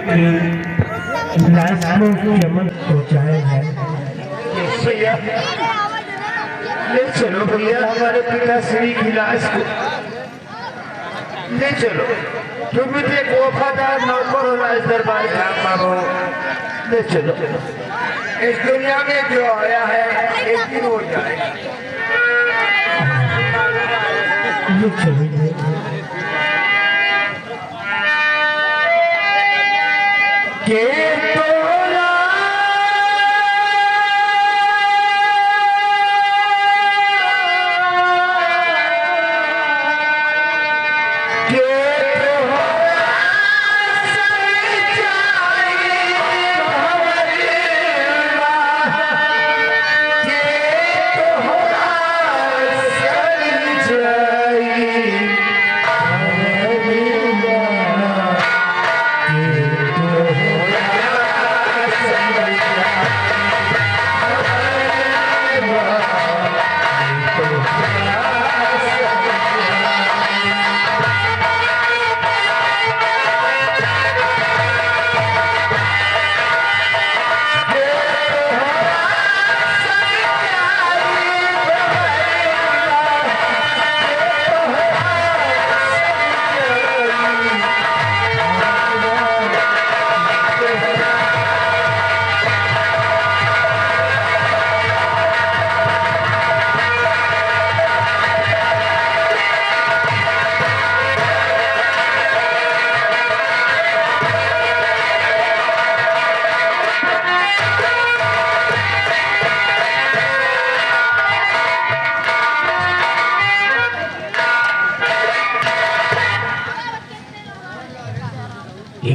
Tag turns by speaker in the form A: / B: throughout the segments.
A: लाश को यमन पहुंचाया है।
B: भैया ले चलो भैया हमारे पिताश्री की लाश को ले चलो। तुम भी एक वफादार नौकर हो लाश दरबार ग्राम हो। ले चलो। इस दुनिया में जो आया है एक दिन हो जाएगा।
A: ये चलिए
B: के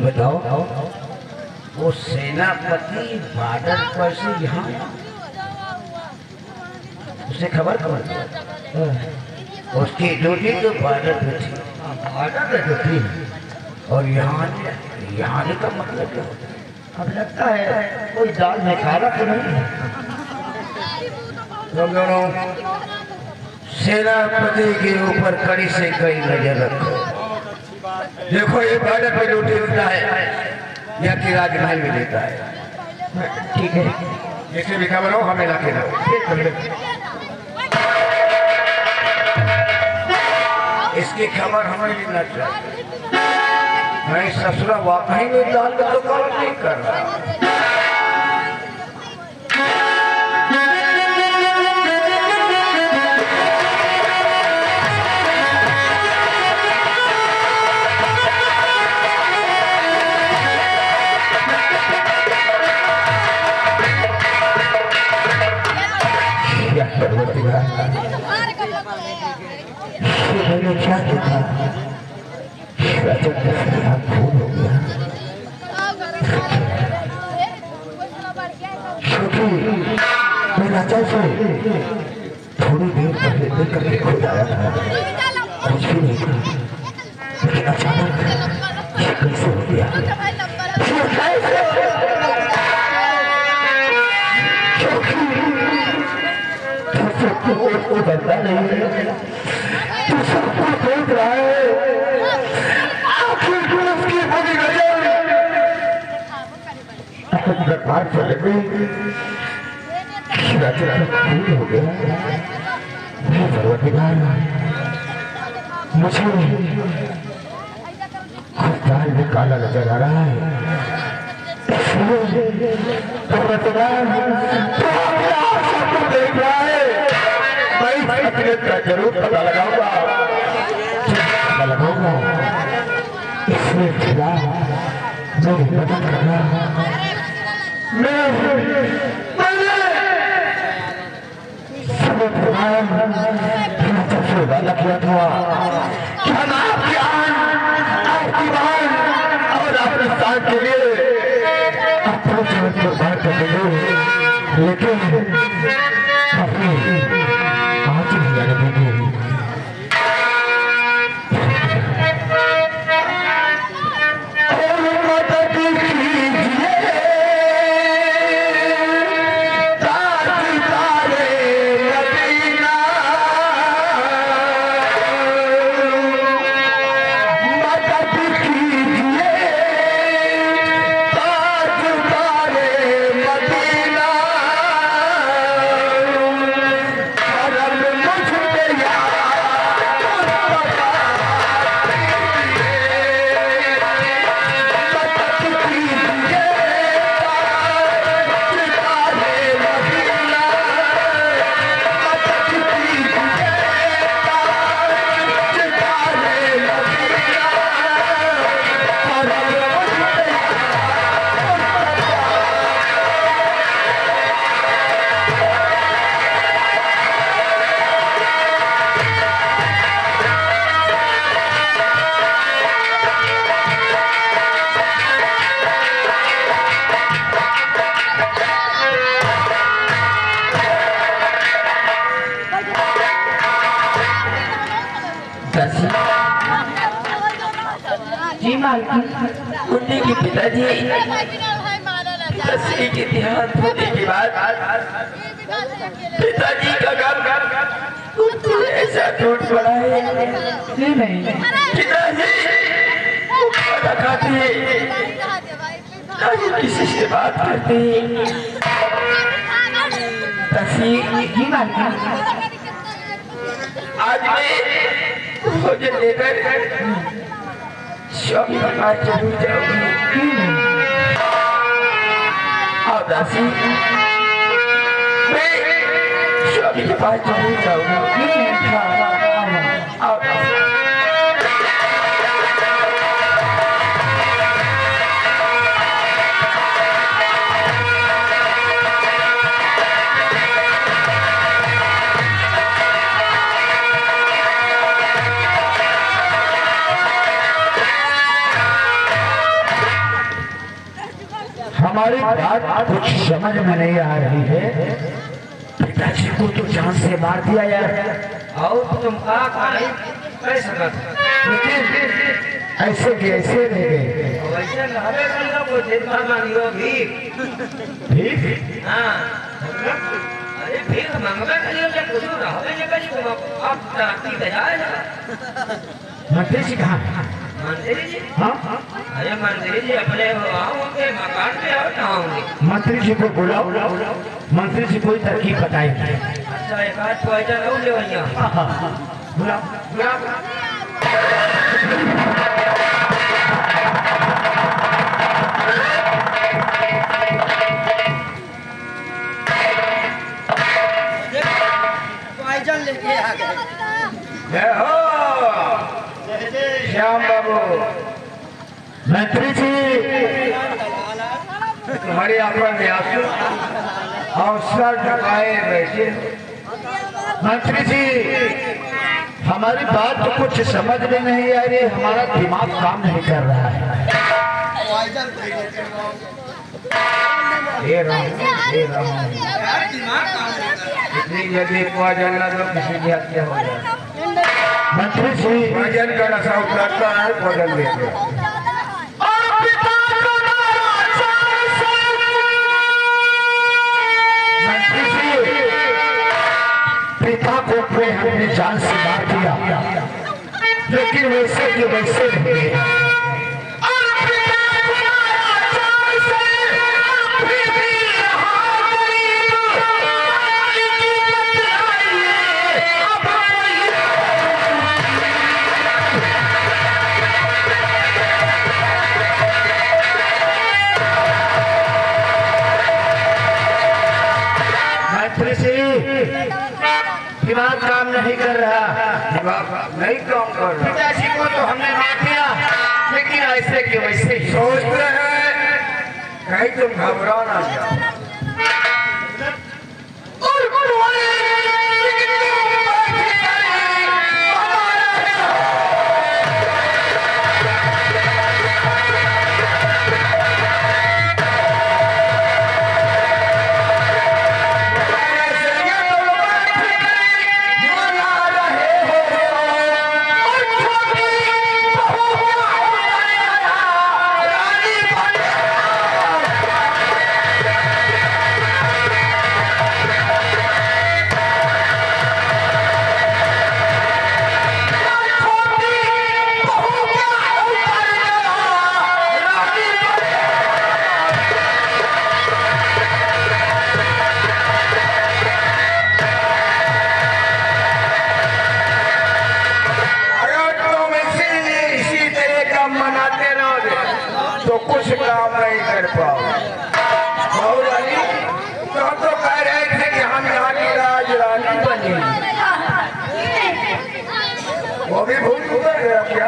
B: बताओ वो सेनापति बॉर्डर पर से यहाँ उसे खबर उसकी ड्यूटी तो बॉर्डर पे थी। बॉर्डर पे तो थी और यहाँ का मतलब क्या होता है? अब लगता है कोई दाल में खाना तो नहीं है। सेनापति के ऊपर कड़ी से कई नजर रखो। देखो ये बॉर्डर पे ड्यूटी होता है या कि राजमहल में देता है। ठीक है जैसे भी खबर हो हमें ला के इसकी खबर हमें लेना चाहिए। मैं ससुरा वाकई में दाल का दुकान नहीं कर रहा।
A: मैंने क्या देखा? भूल हो गया। छोटी मेरा से थोड़ी देर पहले देख करके खो जाया था। कुछ भी नहीं था लेकिन अचानक ये कैसे हो गया? वो बनता नहीं है तो सबको देख रहा है। आखिर उसकी बड़ी दरबार चले गई हो गया। मुझे खुदार में काला नजर आ रहा है। देख रहा है का जरूर पता लगाऊंगा इसमें खुदा मेरी मदद करना। सबसे वादा किया था कि हम आपकी और अपने साथ के लिए अपने जीवन को बाहर कर देंगे लेकिन अपनी आज ही जाने देंगे।
B: उन्हीं के पिताजी दसवीं के देहांत होने के बाद पिताजी का घर उनको ऐसा टूट पड़ा है। पिताजी खाना खाते हैं, ना ही किसी से बात करते हैं। आज मैं भोजन लेकर स्वामी के पास जरूर जाऊंगी। और दासी मैं स्वामी के पास जरूर जाऊंगी। और
A: हमारी बात कुछ समझ में नहीं आ रही है। पिताजी को तो जान से मार दिया यार,
B: और तुम कह सकत
A: लेकिन ऐसे के ऐसे रह गए।
B: वैसे हमें को जितना मांगियो भीख हाँ अरे भीख मांगबे करियो जे कुछ रहबे जे करी तुम आप ताती बजाए
A: मंत्री जी कहाँ?
B: मंत्री जी
A: हाँ
B: अरे मंत्री जी अपने आओगे मकान में और आऊंगे।
A: मंत्री जी को बुलाओ, मंत्री जी कोई तरकीब बताएंगे।
B: अच्छा एक आध पैसा लो ले भैया
A: बुलाओ
B: बुलाओ।
C: लेके आ गए।
B: जय हो श्याम बाबू।
A: मंत्री जी
B: तुम्हारी अपन अवसर झुकाए बैठे।
A: मंत्री जी हमारी बात तो कुछ समझ में नहीं आ रही, हमारा दिमाग काम नहीं कर रहा है।
B: हे राम इतनी जल्दी भोजन न तो किसी की हत्या हो जाए।
A: मंत्री जी
B: भोजन का नशा उतरता है, भोजन लेते हैं।
A: मंत्री जी पिता को अपने हमने जान से मार दिया, लेकिन वैसे के वैसे रहे। दिमाग काम नहीं कर रहा,
B: दिमाग नहीं काम कर रहा।
A: पिताजी को तो हमने मार दिया, लेकिन ऐसे के वैसे ही
B: सोचते हैं कहीं तुम घबरा ना जाओ। तो कुछ काम नहीं कर पाओ। तो हम तो कह रहे थे कि हम यहाँ की राज रानी बनी, वो भी भूल उतर गया क्या?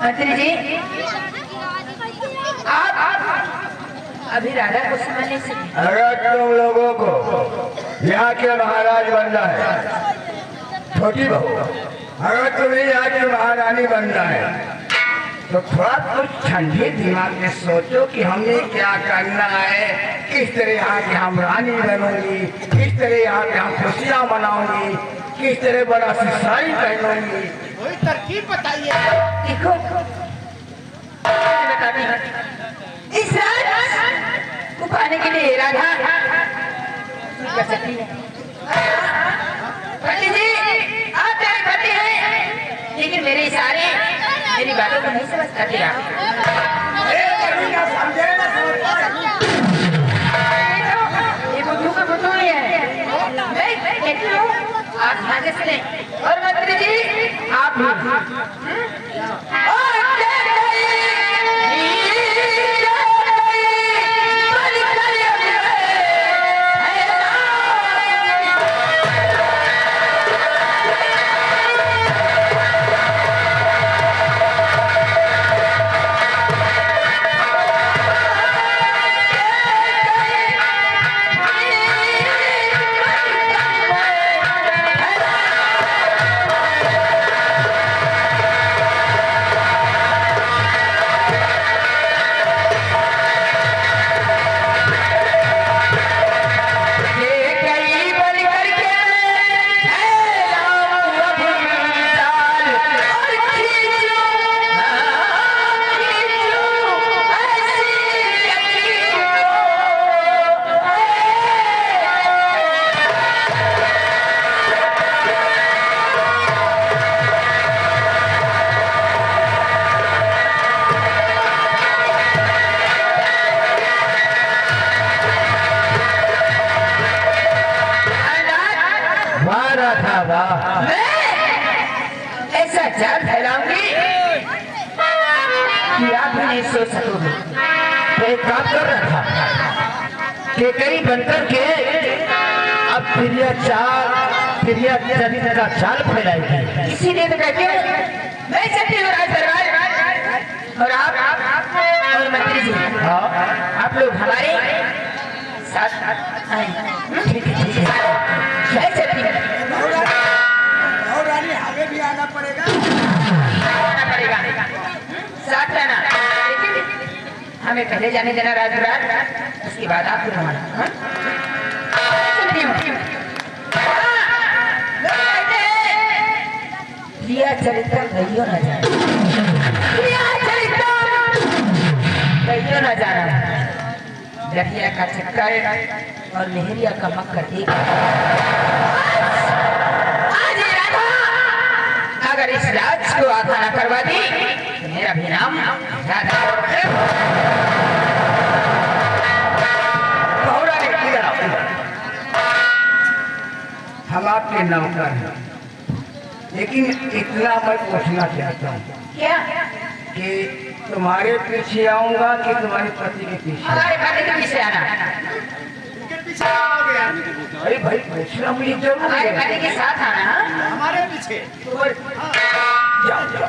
C: मंत्री जी आप अभी राधा को समझने से
B: अगर तुम लोगों को यहाँ के महाराज बनना है, छोटी बहू, अगर तुम्हें यहाँ की महारानी बनना है तो थोड़ा कुछ ठंडे दिमाग में सोचो कि हमने क्या करना है, किस तरह यहाँ की हम रानी बनूंगी, किस तरह यहाँ की हम खुशियाँ मनाऊंगी, किस तरह बड़ा सी साड़ी पहनूंगी।
D: कोई तरकीब बताइए।
C: देखो इस रात को पाने के लिए राधा कर सकती है। पंडित जी आप प्यार करते हैं लेकिन मेरे इशारे मेरी बातों को नहीं समझ पाते ये बुद्धू का बुद्धू ही है। मैं कहती हूँ आप ध्यान से सुने और मंत्री जी आप ऐसा जाल फैलाऊंगी कि आप भी नहीं सोच सकोगे।
A: तो एक काम कर रहा था कि कई बनकर के अब प्रिया चरित्र का चाल फैलाएगी।
C: इसीलिए तो कहते हैं मैं चलती हूँ राज दरबार और आप और मंत्री जी आप लोग हमारे साथ आए।
A: ठीक है
C: मैं चलती हूँ।
D: हमें भी आना पड़ेगा।
C: साथ रहना लेकिन हमें पहले जाने देना राजदरबार, उसके बाद आप लोग हमारा। प्रिया चरित्र कहियो न जाना, प्रिया चरित्र कहियो न जाना। जटिया का चक्कर और मेहरिया का मक्कर एक। आज ये राधा अगर इस राज को आधा न करवा दी तो मेरा भी नाम राधा।
B: हम आपके नौकर हैं, लेकिन इतना मैं पूछना चाहता हूँ
C: क्या
B: कि तुम्हारे पीछे आऊंगा कि तुम्हारे पति के पीछे?
C: हमारे पति के पीछे आना।
D: उनके पीछे आओगे आप।
B: अरे भाई पूछना मुझे जरूर
C: हमारे
B: है।
C: पति के साथ आना।
D: हमारे पीछे।
B: जाओ जाओ।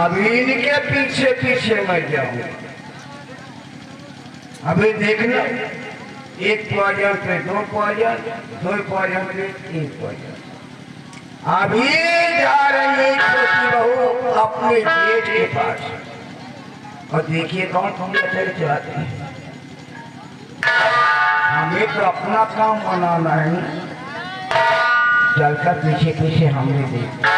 B: अभी इनके पीछे पीछे मैं जाऊंगा। अभी देखना, एक पॉइजन पे 2 पॉइजन, 2 पॉइजन पे 3 पॉइजन। अभी जा रही है छोटी बहू अपने जेठ के पास और देखिए कौन कौन चल चलाते हैं। हमें तो अपना काम बनाना है, चलकर पीछे पीछे हमने देखा।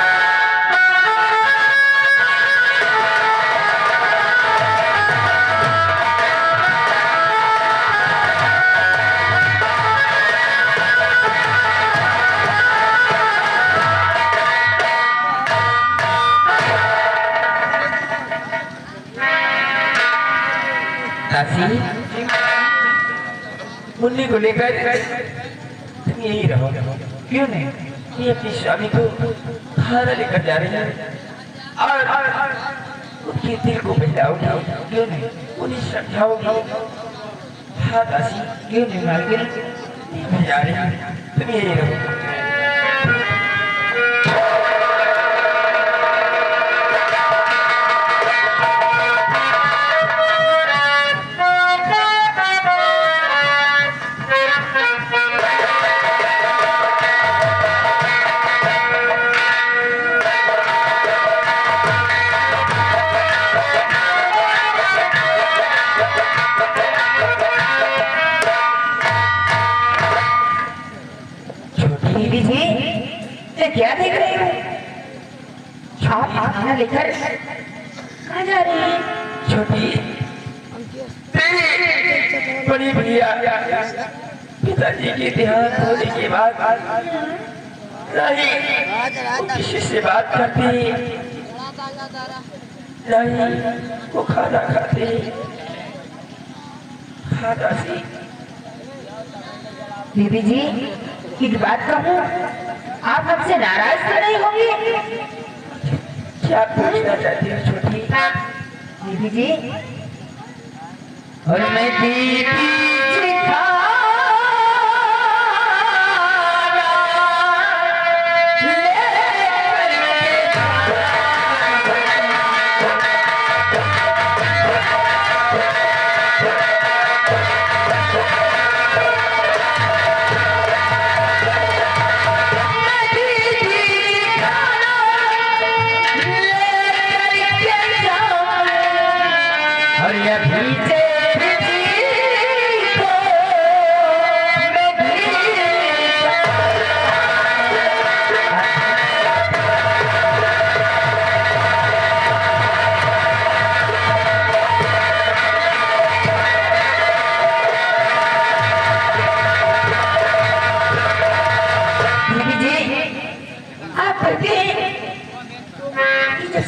A: मुन्नी को लेकर तुम यही रहो, क्यों नहीं? ये अपनी स्वामी को खाना लेकर जा रही है और उनके दिल को बहलाओ, क्यों नहीं? उन्हें समझाओगी। हाँ दासी, क्यों नहीं मालकिन? जा रही है, तुम यही रहो।
C: आप खाना लेकर कहाँ जा रही हैं?
B: छोटी तेरी बड़ी भैया पिताजी के देहांत होने के बाद नहीं वो किसी से बात करती नहीं वो खाना खाते खाना सी।
C: बीबी जी एक बात कहूँ, आप हमसे नाराज तो नहीं होंगे?
B: क्या पूछना चाहती हो छोटी?
C: बीबी जी और मैं दीदी जी खाना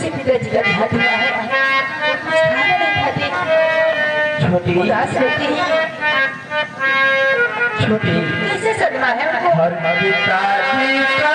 C: पिताजी का देहांत हुआ है, खाना नहीं खाते,
B: छोटी
C: उदास रहती है।
B: छोटी
C: कैसे सदमा है उनको?
B: और पिताजी का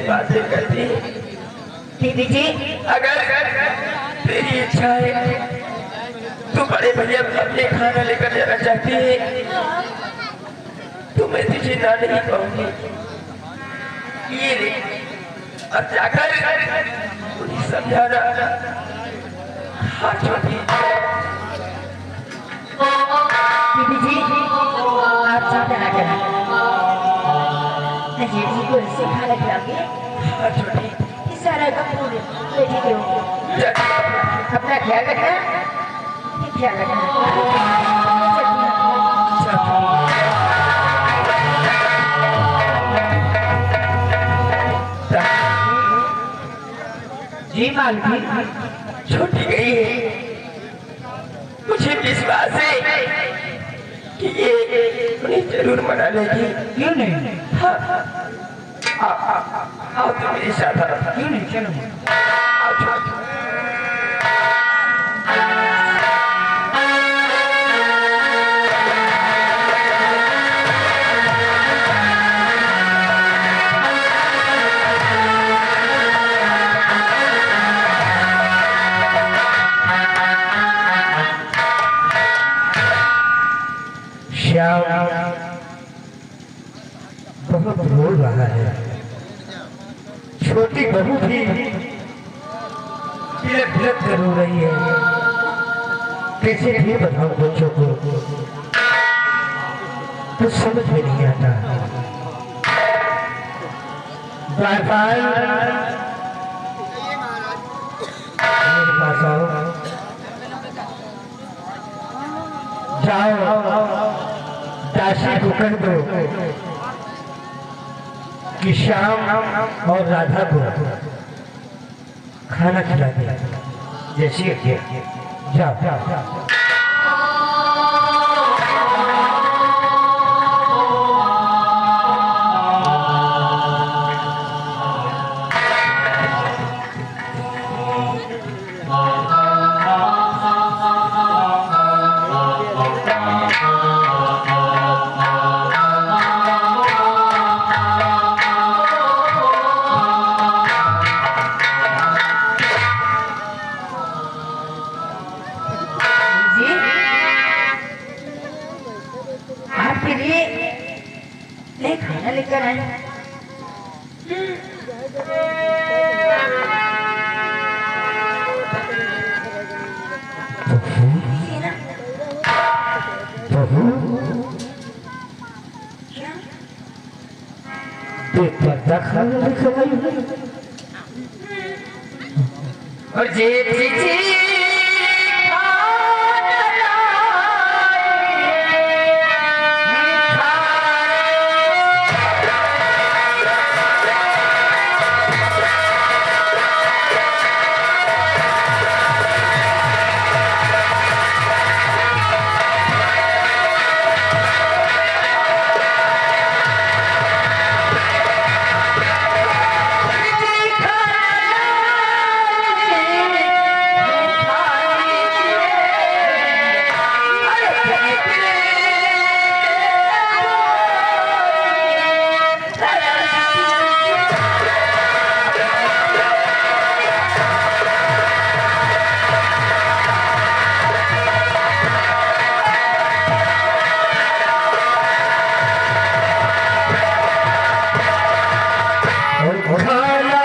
B: बातें करती।
C: दीदी जी
B: अगर तेरी इच्छा है तो बड़े भैया अपने खाना लेकर जाना चाहती है तो मैं तुझे ना नहीं कहूंगी। ये ले और जाकर उन्हें समझाना। हाँ छोटी।
C: दीदी जी आप चिंता ना करें, मैं जेठी को इससे खाना खिलाऊंगी।
B: हाँ छोटी।
C: सारा का पूरे बेटी के हो, अपना ख्याल रखना, ख्याल रखना। जी मालकी
B: छोटी गई है, मुझे विश्वास है कि ये उन्हें जरूर मना लेगी।
C: क्यों नहीं?
B: हाँ आओ तो मेरे साथ आओ।
C: क्यों नहीं? चलो
B: आओ छोटी।
A: श्याम बहुत रो रहा है। छोटी बहू भी बिलक बिलक कर रो रही है। कैसे भी बताऊं बच्चों को, कुछ समझ में नहीं आता। बार-बार मेरे पास आओ, जाओ दासी को कह दो कि श्याम और राधा को खाना खिला दे। जैसी जाओ जाओ जाओ।
C: खाना लेकर आए
A: बहू
C: क्या
A: बेपर्दा खाना लेकर आई है।
C: और जेठ जी खाना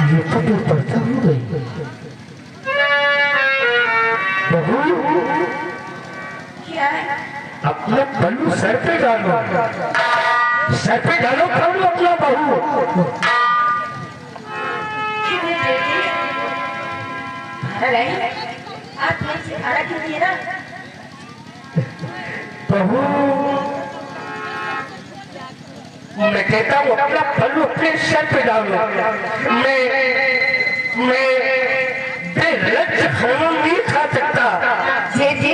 A: ये तो बेपर्दा हो गई। बहू
C: क्या है
A: अपना पल्लू सर पे डालो, सर पे डालो पल्लू अपना बहू।
C: क्यों जेठ जी खाना लाई आप फिर से खाना कीजिए ना
A: बहू मैं कहता हूँ अपना पल्लू अपने सर पे डालो। मैं बेलज्ज खाना नहीं खा सकता।
C: जेठ जी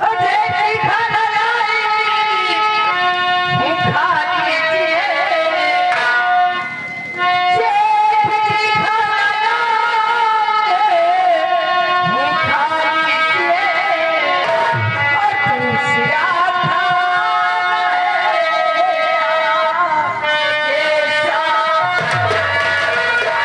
C: ओ जेठ जी खाना लाई खा लीजिए जेठ जी खाना लाई खा लीजिए और दूसरा खाना है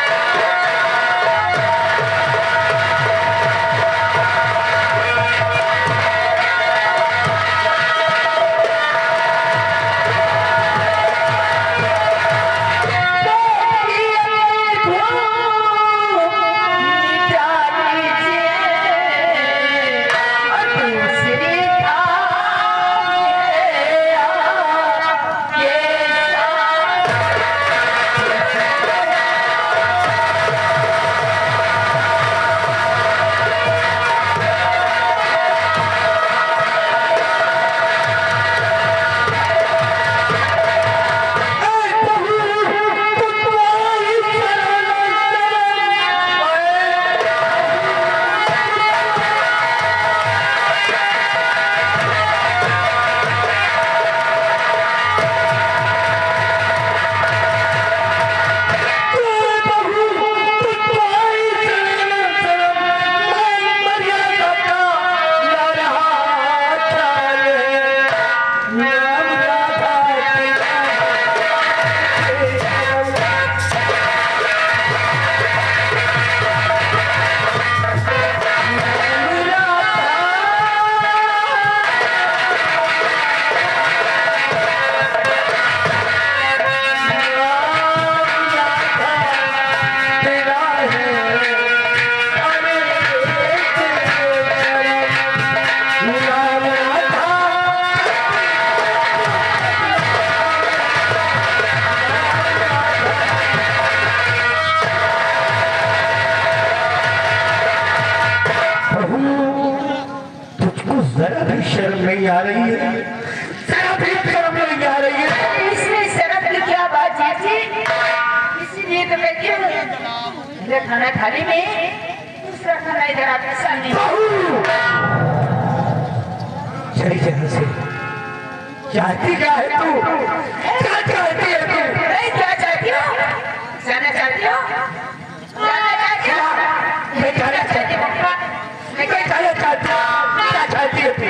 B: शर्म नहीं आ रही है? जरा भी शर्म नहीं आ रही है?
C: इसमें शर्म की क्या बात चाची? इसीलिए तो मैं क्यों मेरा खाना थाली में दूसरा खाना इधर आपके सामने।
B: सही जगह से चाहती क्या है तू? क्या चाहती है तू?
C: मैं क्या चाहती हो? जाना चाहती हो? जाना चाहती हो?
B: मैं जाना चाहती हूँ।
C: पप्पा, मैं क्या
B: जाना चाहती हूँ। क्या चाहती है तू?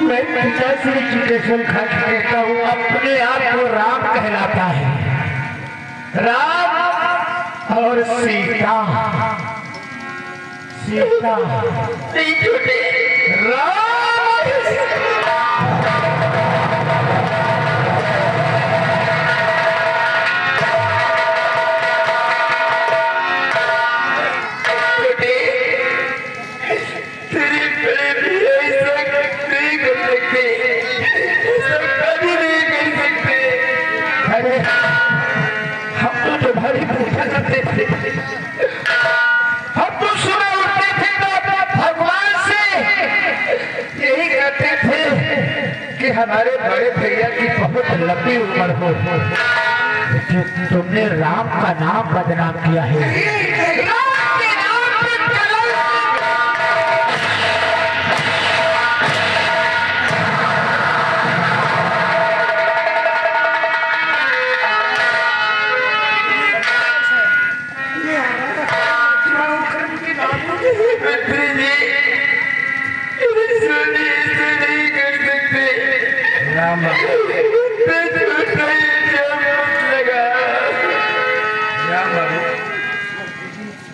B: मैं पंचायत से एजुकेशन खर्च करता हूँ, अपने आप को राम कहलाता है। राम और सीता, सीता राम हम तो सुबह उठते थे तो भगवान से यही कहते थे कि हमारे बड़े भैया की बहुत लंबी उम्र हो, तुमने राम का नाम बदनाम किया है।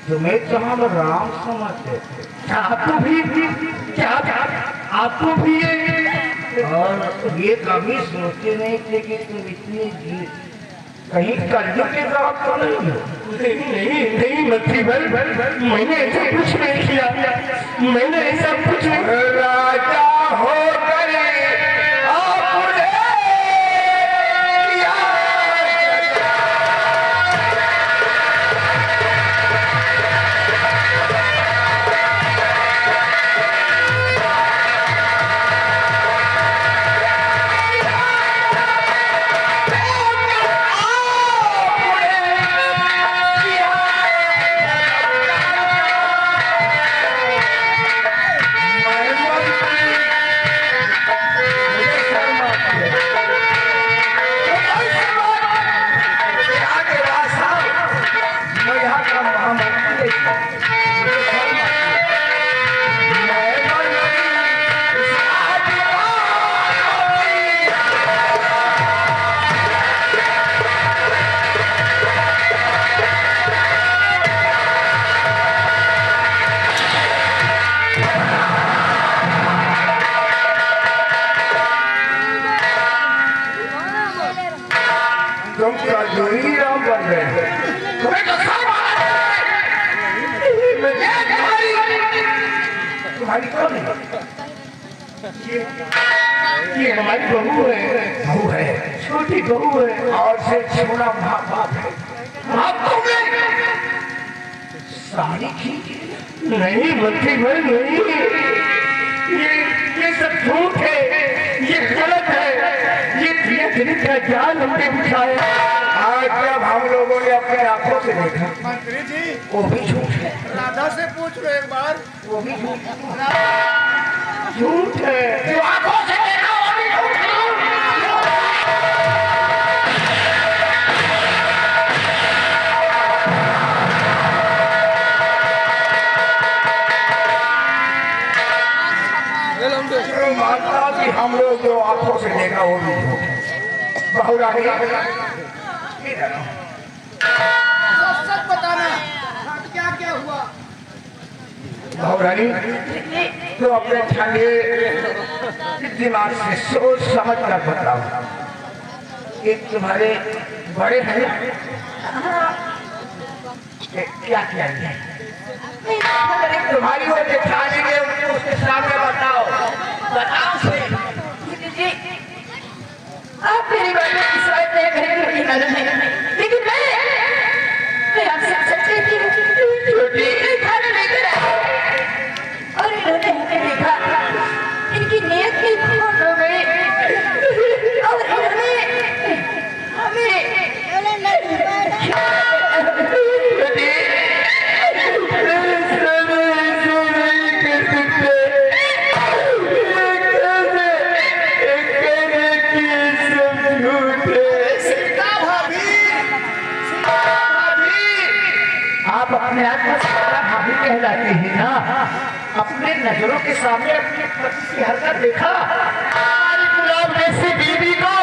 B: तुम्हें तो हम राम समझते थे, आपको भी क्या आपको भी और ये कभी सोचते नहीं थे कि तुम इतनी कहीं कलयुग के तरफ तो नहीं हो। नहीं मच्छी भाई, मैंने ऐसा कुछ नहीं किया, मैंने ऐसा कुछ नहीं। राजा हो गए आपने तुम कजोरी राम बन गए। तुम्हें तो सब तुम्हारी कौन है? ये हमारी बहू है, छोटी बहू है और से छोड़ा माँ बाप है। आप तुमने सारी खींची नहीं बल्कि भाई नहीं, ये सब झूठ है, ये गलत है, ये धीरे का जाल हमने बिछाया। आज जब हम लोगों ने अपने आंखों से देखा
D: मंत्री जी
B: वो भी झूठ है,
D: राधा से पूछ लो एक बार।
B: वो भी झूठ है, जो आंखों से देखा वो भी झूठ है। मानता कि हम लोग जो आंखों से देखा वो भी झूठ है। बहुरानी
D: सच बताना, क्या क्या हुआ?
B: बहुरानी तो अपने ठंडे दिमाग से सोच समझ कर बताओ कि तुम्हारे बड़े हैं क्या क्या है तुम्हारी वो जेठानी ने उसके सामने बताओ से
C: आप मेरी बातों की समझ नहीं करेंगे लेकिन मैं आपसे सच्ची थी। खाना लेकर आए और इन्होंने हमें देखा, इनकी नीयत की खून हो गई और इन्होंने हमें
B: आप अपने आप को सारा भाभी कहलाते हैं ना। अपने नजरों के सामने अपने पति की हरकत देखा, हमारी गुलाब जैसी बीवी को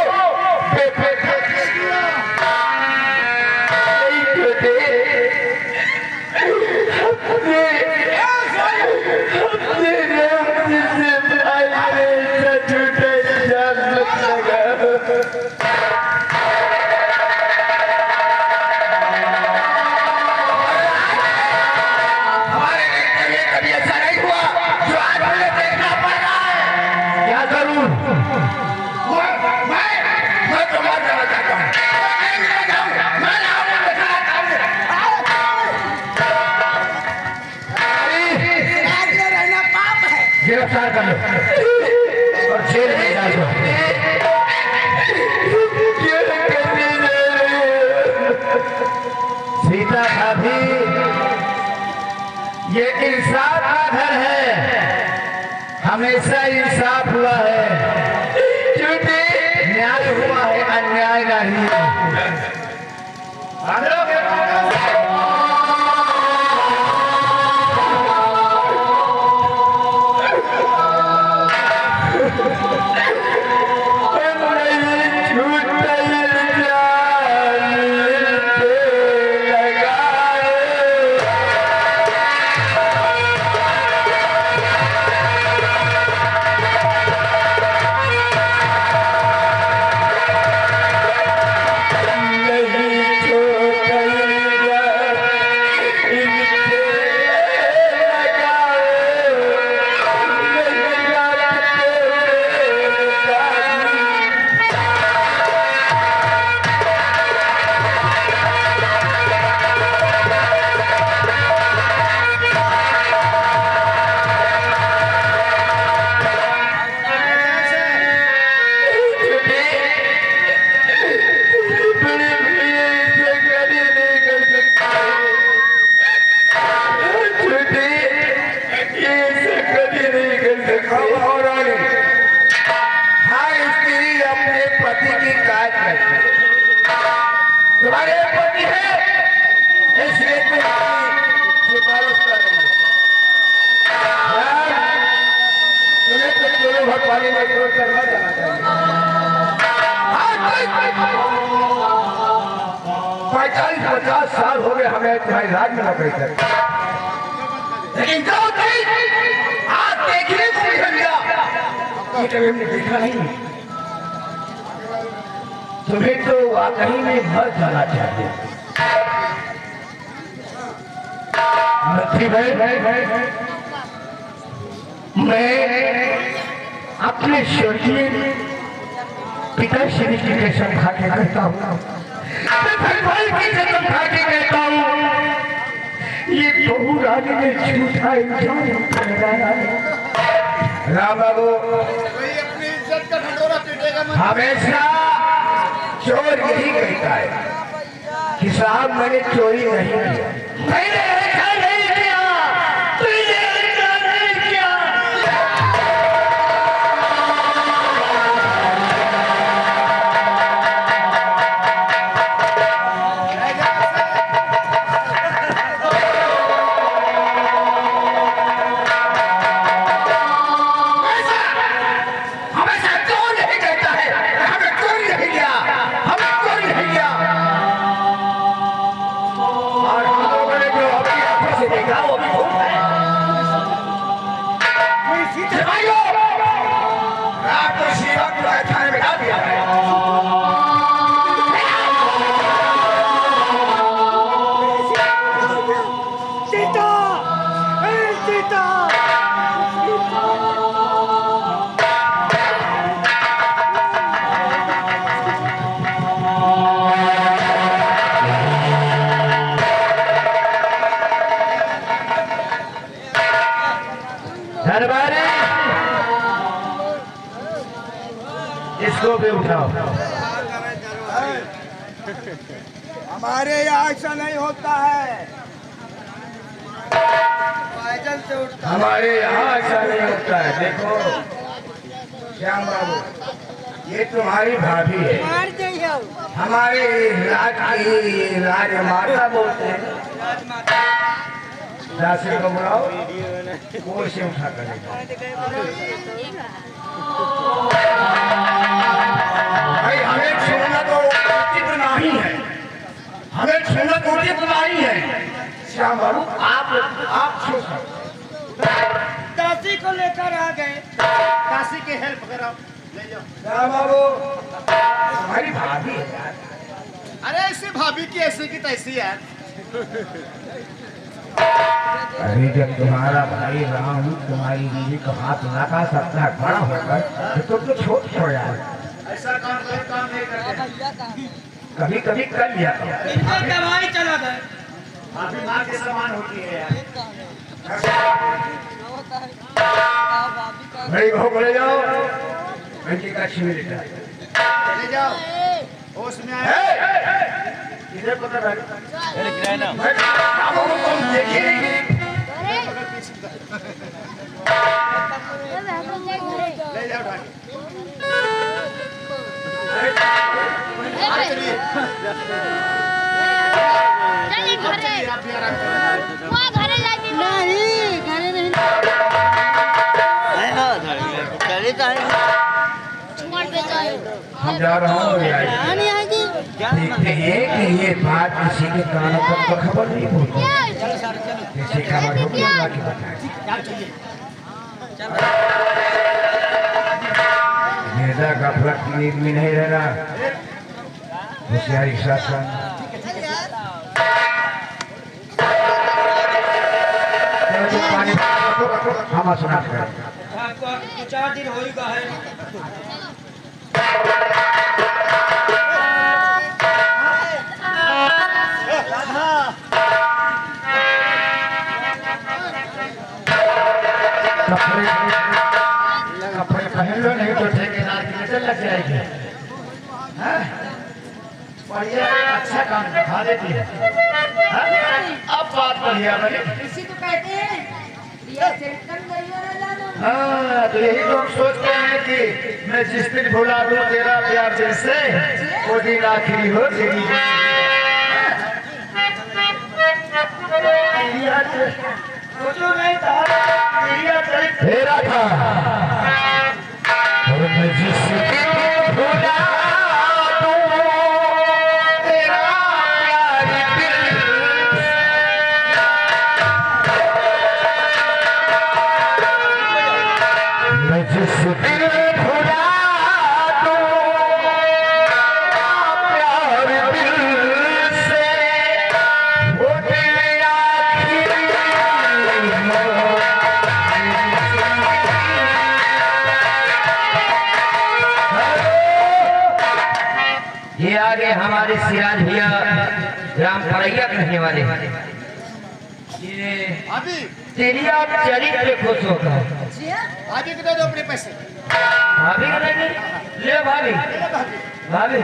B: गिरफ्तार कर लो और जेल में डाल दो। सीता भाभी, ये इंसाफ का घर है, हमेशा इंसाफ हुआ है, झूठी न्याय हुआ है, अन्याय नहीं। तुम्हारे पति है इसलिए सिफारिश कर रही है। तुम्हें तो दोनों भगवानी में क्रोध करवा जाना चाहिए। 45-50 साल हो गए हमें तुम्हारी राज में नौकरी कर, लेकिन जो आज देखने को मिल गया ये कभी हमने देखा नहीं। तुम्हें तो वाकई में मर जाना चाहिए। मैं अपने स्वर्गीय पिताश्री की कसम खा के कहता हूँ, मैं भगवान की कसम खा के कहता हूँ, ये बहू रानी ने झूठा इल्जाम लगाया है। राम बाबू
D: वही अपनी इज्जत का ढंढोरा पीटेगा।
B: हमेशा चोर यही कहता है कि साहब मैंने चोरी नहीं किया, मैंने ऐसा नहीं किया, तुझे ऐसा नहीं किया। हमेशा चोर नहीं कहता है, हमें चोरी नहीं किया, हमें चोरी नहीं किया। और हम लोगों ने जो अभी आंखों से देखा वो भी झूठ है। भाइयों, रात को शिवा को थाने में डाल दिया है।
D: सीता, सीता।
B: दरबारी, इसको भी उठाओ।
D: हमारे यहाँ ऐसा नहीं होता है। वजन से उठता है।
B: हमारे यहाँ ऐसा नहीं होता है। देखो श्याम बाबू, ये तुम्हारी भाभी है, हमारे राज की राजमाता बोलते हैं। दासी को बुलाओ, वो इसे उठा कर लेगा। भाई हमें छूना तो उचित नहीं है, हमें छूना तो उचित नहीं है। श्याम बाबू आप छू सकते।
D: दासी को लेकर आ गए, दासी की हेल्प करो, ले जाओ।
B: श्याम बाबू हमारी भाभी है यार।
D: अरे ऐसे भाभी की ऐसी की तैसी यार।
B: अरे जब तुम्हारा भाई राम तुम्हारी बीवी को हाथ लगा सकता है बड़ा होकर, तो तुम तो छोट छोड़ जाए।
D: ऐसा काम नहीं करते।
B: कभी कभी कर लिया करो।
D: इनको दवाई चला गए। भाभी माँ के समान होती है यार।
B: बड़ी बहू को ले जाओ, बेटी का छिमी लेटा
D: ले जाओ, होश में आए।
B: इधर पता लगा तुम देखिए
D: ले जाओ ढाई। चलिए आप भी आराम करें।
B: हम जा रहा हूँ। देखते हैं कि ये बात किसी के कानों तक तो खबर नहीं पहुँची। किसी खबर होगी अल्लाह की बताए। मेरा गफलत की नींद में नहीं रहना, होशियारी साथ हम सुना कर
D: 4 दिन होगा है।
B: कपड़े पहन लो, नहीं तो ठेकेदार की नजर लग जाएगी। बढ़िया अच्छा काम दिखा देती है। अब बात बढ़िया बनी।
C: इसी को कहते हैं ये चिंतन करियो ना जानो।
B: हाँ, तो यही लोग सोचते हैं कि मैं जिस दिन भुला दूं तेरा प्यार जैसे, वो दिन आखिरी हो तेरी। सोचो नहीं था तेरा था, और मैं जिस दिन भुला दूं तेरा प्यार दिल, मैं जिस दिन भुला दूं ये आगे हमारे सिराज भैया राम परैया कहने वाले ये
D: अभी
B: तेरी आप चरित्र खुश होगा।
D: आगे के दे दो अपने पैसे।
B: भाभी का नहीं ले भाभी भाभी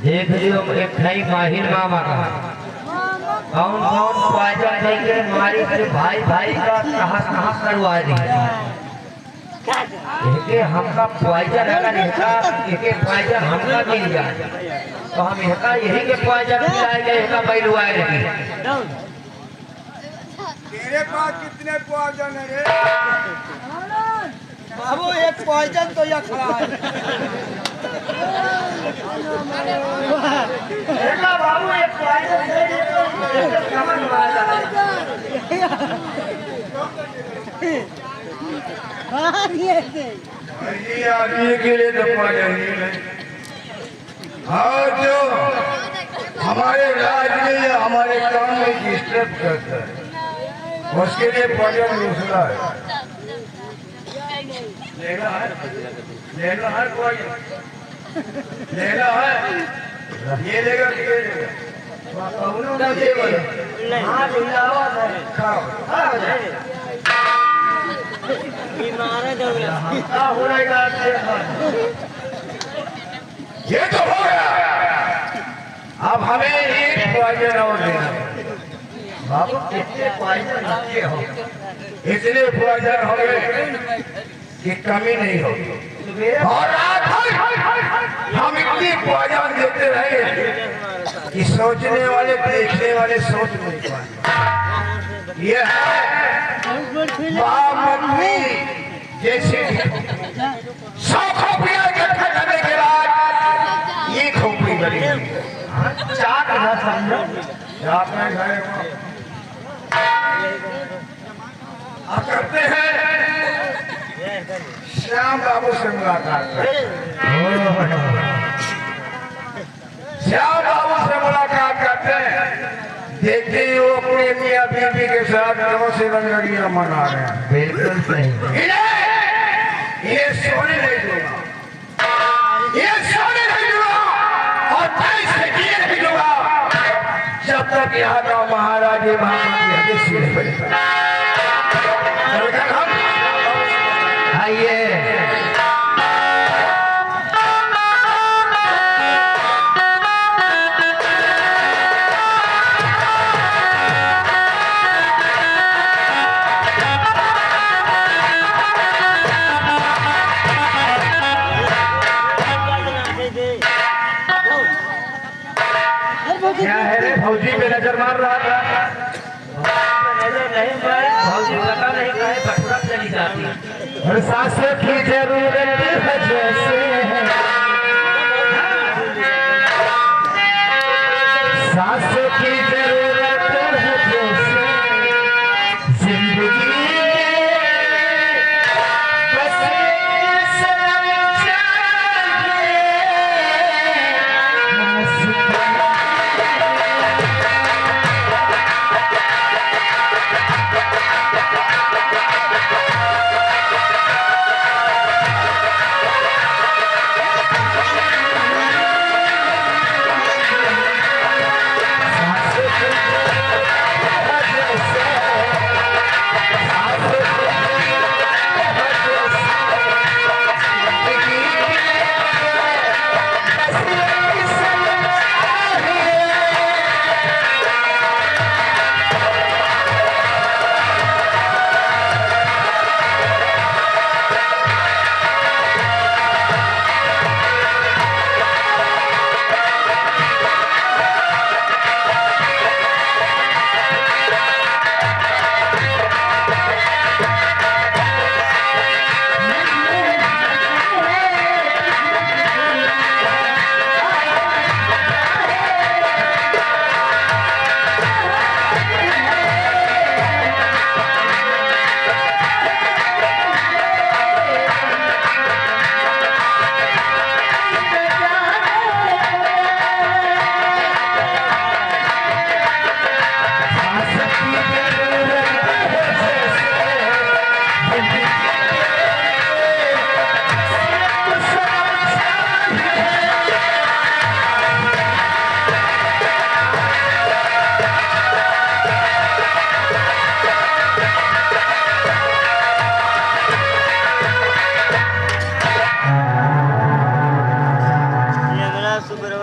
B: देख लियो एक नई माहिर मामा का कौन कौन पॉइजन लेके मारी के भाई भाई का कहाँ करवा दी एके हमका पॉइजन अगर इनका एके पॉइजन हमका मिल जाए तो हम इनका यही के पॉइजन मिलाएंगे इनका बैलुआए रही।
D: तेरे पास कितने पॉइजन है रे? बाबू एक पॉइजन तो यह खड़ा है।
B: देखा बाबू एक पॉइजन दे दे तो समझ में आ जाएगा।
E: ये आदमी के लिए तो पॉइजन ही नहीं। और जो हमारे राज में या हमारे काम में डिस्टर्ब करता है उसके लिए पॉइजन दूसरा है। लेना है पॉइजन लेना है ये लेगा कि ये लेगा कहूँ ना ये बोले हाँ लिलावा नहीं खाओ हो रहेगा ये तो हो गया। अब हमें एक पॉइजन और देना। बाबू कितने पॉइजन रखे हो इतने पॉइजन हो गए कि कमी नहीं होगी। और रात हम इतनी पॉइजन देते रहे कि सोचने वाले देखने वाले सोच नहीं पाए। ये है बामनी जैसे 100 खोपड़ियां इकट्ठा करने के बाद ये खोपड़ी बनी चाक ना समझो अपने घर आप करते हैं श्याम बाबू से मुलाकात श्याम बाबू से मुलाकात करते हैं देखते ही वो अपने मियाँ बीवी के साथ कौन से रंगड़ियाँ मना रहे हैं।
B: बिल्कुल सही।
E: ये सोने नहीं दूंगा ये सोने नहीं दूंगा और पैसे दिए नहीं दूंगा जब तक यहाँ का महाराज महाराज नहीं पड़ेगा।
B: आइए
E: मार रहा था।
B: चली जाती
E: और सांसों की जरूरत है जैसे सांसों की जरूरत है जैसे जिंदगी बस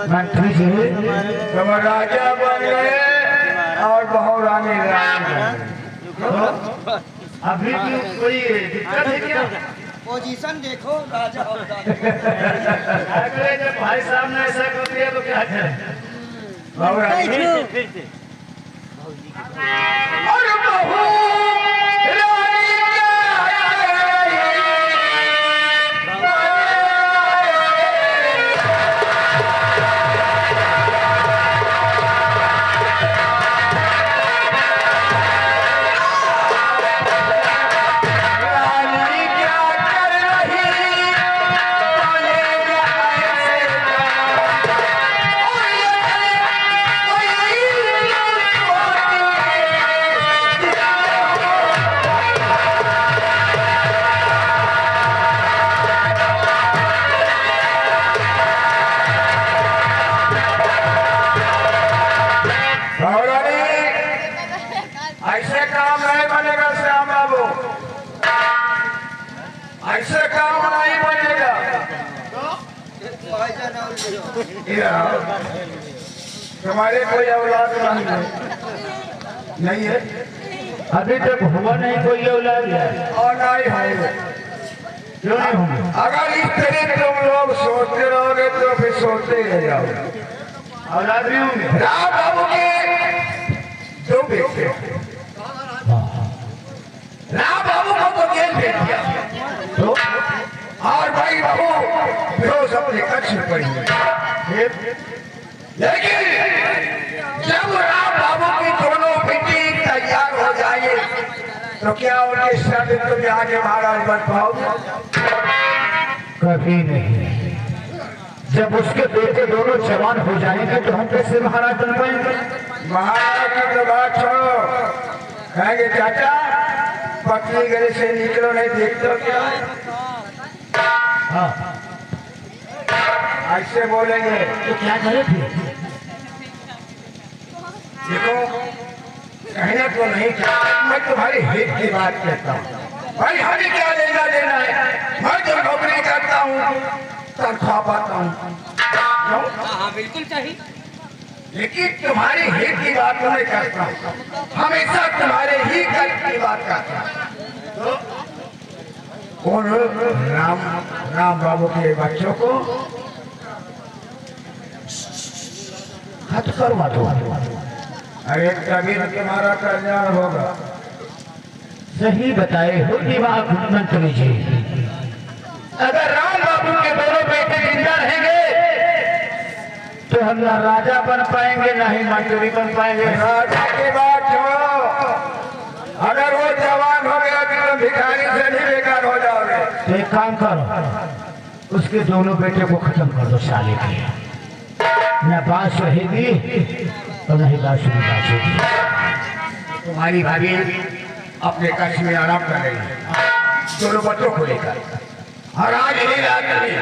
E: मंत्री जी
B: तुम राजा बन गए और बहुरानी रानी बन गई।
E: अभी भी कोई दिक्कत है क्या?
D: पोजीशन देखो राजा होता
E: अगले जब भाई साहब ने ऐसा कर दिया तो क्या करें?
B: बहुरानी और बहुरानी ऐसे काम नहीं बनेगा श्याम बाबू, ऐसे काम नहीं बनेगा। तुम्हारे कोई औलाद नहीं है?
E: अभी तक हुआ नहीं कोई औलाद है
B: और नहीं होंगे।
E: क्यों नहीं होंगे?
B: अगर इस तरह तुम लोग सोचते रहोगे तो फिर सोचते ही रह जाओगे।
E: औलाद भी होंगे।
B: राम बाबू के दो बेटे, राम बाबू को तो जेल भेज दिया
E: तो
B: और भाई बाबू बेहोश अपने कक्ष में पड़ी हुई। लेकिन जब राम बाबू की दोनों बेटी तैयार हो जाए तो क्या उनके साथ तुम आगे महाराज बन पाओगे?
E: कभी नहीं। जब उसके बेटे दोनों जवान हो जाएंगे तो हम कैसे महाराज बन पाएंगे?
B: महाराज की तो बात छोड़ो, कहेंगे चाचा पत्नी गले से निकलो नहीं देखते हो क्या?
E: हाँ,
B: ऐसे बोलेंगे।
E: तो क्या करे फिर?
B: देखो कहने को नहीं चाहता, मैं तुम्हारे हित की बात कहता हूँ। भाई हमें क्या लेना देना है? मैं तो नौकरी करता हूँ, तनख्वाह पाता हूँ।
D: हाँ बिल्कुल चाहिए।
B: लेकिन तुम्हारे हित की बात नहीं करता हूँ, हमेशा तुम्हारे ही हित की बात करता हूँ। और राम बाबू के बच्चों को
E: हद करवा दो। अरे कभी न तुम्हारा कल्याण होगा।
A: सही बताए हो दिमाग मंत्री जी। अगर राम बाबू के दोनों बेटे जिंदा रहेंगे तो हम ना राजा बन पाएंगे ना ही मंत्री बन पाएंगे।
E: राजा की बात छोड़ो, अगर वो जवान हो गया तो तुम भिखारी से भी बेकार हो जाओगे।
A: तो एक काम करो, उसके दोनों बेटे को खत्म कर दो साले के। न बांस रहेगी और न ही बांसुरी बाजेगी।
E: तुम्हारी भाभी अपने कक्ष में आराम कर रही है दोनों बच्चों को लेकर, और आज ही रात में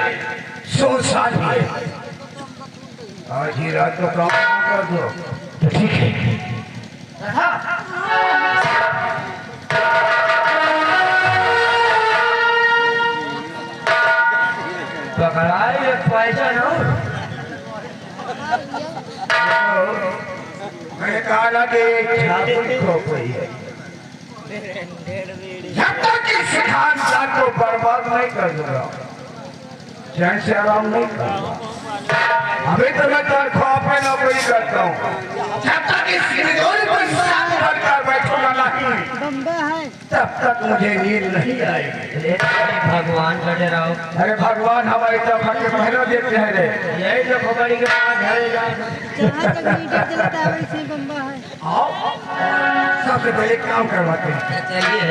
E: सुनसान है। आज ही रात को काम कर दो।
A: तो ठीक है।
B: पकड़ाए पॉइजन हो।
E: मैंने कहा ना कि छाती खो गई है। जब तक इस खानदान को बर्बाद नहीं कर दूंगा, चैन से आराम नहीं करूंगा। अभी तो मैं तनख्वाह पे नौकरी करता हूँ। जब तक इस तिजोरी को साथ भरकर बैठूंगा नहीं, तब तक मुझे नींद नहीं आएगी।
B: भगवान का डराओ।
E: अरे भगवान हमारी तरफ के पहले देते हैं रे।
B: यही तो खोपड़ी के पास घरे जाओ।
E: आओ, सबसे पहले काम करवाते हैं।
B: चलिए